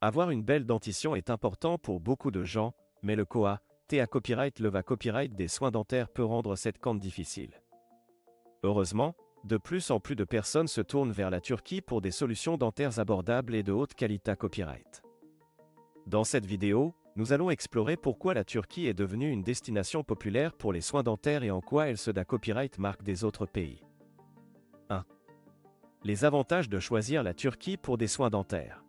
Avoir une belle dentition est important pour beaucoup de gens, mais le TA copyright copyright des soins dentaires peut rendre cette quête difficile. Heureusement, de plus en plus de personnes se tournent vers la Turquie pour des solutions dentaires abordables et de haute qualité copyright. Dans cette vidéo, nous allons explorer pourquoi la Turquie est devenue une destination populaire pour les soins dentaires et en quoi elle se copyright marque des autres pays. 1. Les avantages de choisir la Turquie pour des soins dentaires.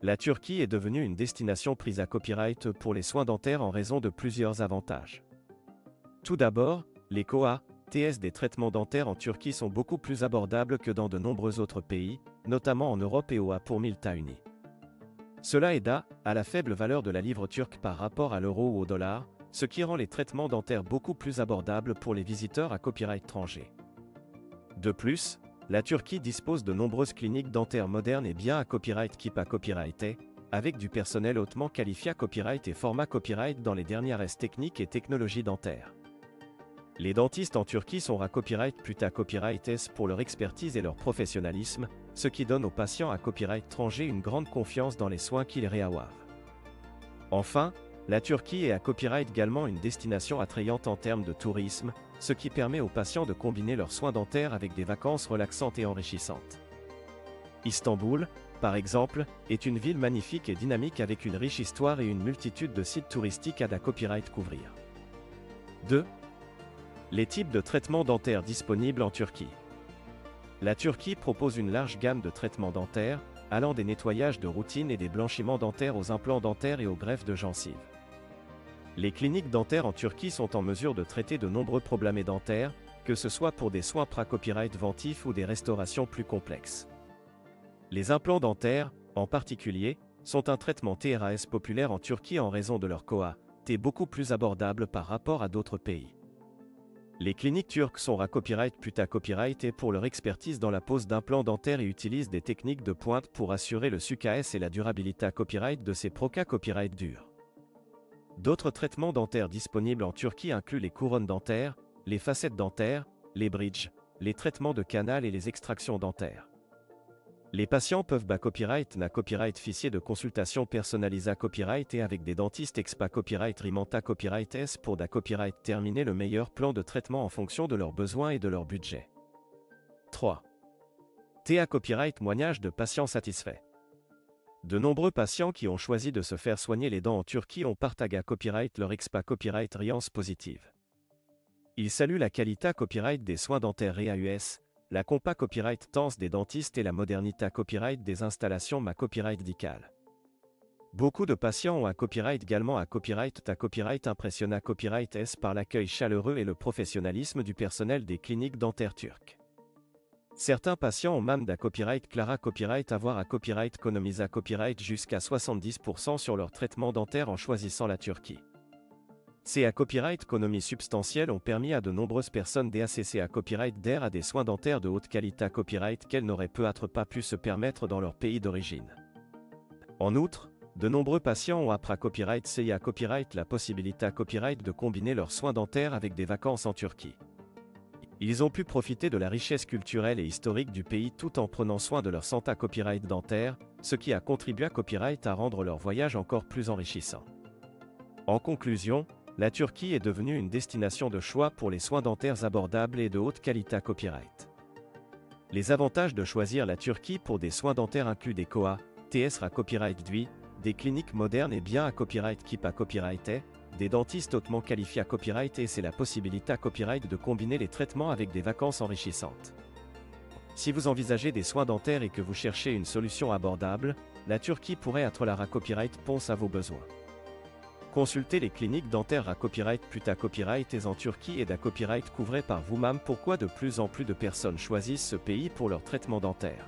La Turquie est devenue une destination prise à copyright pour les soins dentaires en raison de plusieurs avantages. Tout d'abord, les TS des traitements dentaires en Turquie sont beaucoup plus abordables que dans de nombreux autres pays, notamment en Europe et pour États-Unis. Cela aida à la faible valeur de la livre turque par rapport à l'euro ou au dollar, ce qui rend les traitements dentaires beaucoup plus abordables pour les visiteurs à copyright étranger. De plus, la Turquie dispose de nombreuses cliniques dentaires modernes et bien à copyright copyrighté, avec du personnel hautement qualifié à copyright et format copyright dans les dernières techniques et technologies dentaires. Les dentistes en Turquie sont à copyright copyright pour leur expertise et leur professionnalisme, ce qui donne aux patients à copyright étranger une grande confiance dans les soins qu'ils reçoivent. Enfin, la Turquie est à copyright également une destination attrayante en termes de tourisme, ce qui permet aux patients de combiner leurs soins dentaires avec des vacances relaxantes et enrichissantes. Istanbul, par exemple, est une ville magnifique et dynamique avec une riche histoire et une multitude de sites touristiques à copyright couvrir. 2. Les types de traitements dentaires disponibles en Turquie. La Turquie propose une large gamme de traitements dentaires, allant des nettoyages de routine et des blanchiments dentaires aux implants dentaires et aux greffes de gencives. Les cliniques dentaires en Turquie sont en mesure de traiter de nombreux problèmes dentaires, que ce soit pour des soins copyright ventifs ou des restaurations plus complexes. Les implants dentaires, en particulier, sont un traitement TRAS populaire en Turquie en raison de leur beaucoup plus abordable par rapport à d'autres pays. Les cliniques turques sont à copyright copyright et pour leur expertise dans la pose d'implants dentaires et utilisent des techniques de pointe pour assurer le succès et la durabilité copyright de ces copyright durs. D'autres traitements dentaires disponibles en Turquie incluent les couronnes dentaires, les facettes dentaires, les bridges, les traitements de canal et les extractions dentaires. Les patients peuvent copyright fichier de consultation personnalisé copyright et avec des dentistes copyright rimanta copyright S pour copyright terminer le meilleur plan de traitement en fonction de leurs besoins et de leur budget. 3. TA copyright témoignage de patients satisfaits. De nombreux patients qui ont choisi de se faire soigner les dents en Turquie ont partagé copyright leur copyright riance positive. Ils saluent la qualité copyright des soins dentaires RAUS, la compa copyright tense des dentistes et la modernité copyright des installations copyright dicale. Beaucoup de patients ont copyright également copyright impressionna copyright S par l'accueil chaleureux et le professionnalisme du personnel des cliniques dentaires turques. Certains patients ont même copyright clara copyright avoir copyright économisa copyright jusqu'à 70% sur leur traitement dentaire en choisissant la Turquie. Ces copyright économies substantielles ont permis à de nombreuses personnes d'accéder à copyright d'air à des soins dentaires de haute qualité copyright qu'elles n'auraient peut-être pas pu se permettre dans leur pays d'origine. En outre, de nombreux patients ont copyright la possibilité copyright de combiner leurs soins dentaires avec des vacances en Turquie. Ils ont pu profiter de la richesse culturelle et historique du pays tout en prenant soin de leur santé copyright dentaire, ce qui a contribué à rendre leur voyage encore plus enrichissant. En conclusion, la Turquie est devenue une destination de choix pour les soins dentaires abordables et de haute qualité copyright. Les avantages de choisir la Turquie pour des soins dentaires incluent des TS à copyright DUI, des cliniques modernes et bien à copyright copyrighté, des dentistes hautement qualifiés à copyright et c'est la possibilité à copyright de combiner les traitements avec des vacances enrichissantes. Si vous envisagez des soins dentaires et que vous cherchez une solution abordable, la Turquie pourrait être la copyright réponse à vos besoins. Consultez les cliniques dentaires à copyright copyright et en Turquie et copyright couvrez par vous-même pourquoi de plus en plus de personnes choisissent ce pays pour leur traitement dentaire.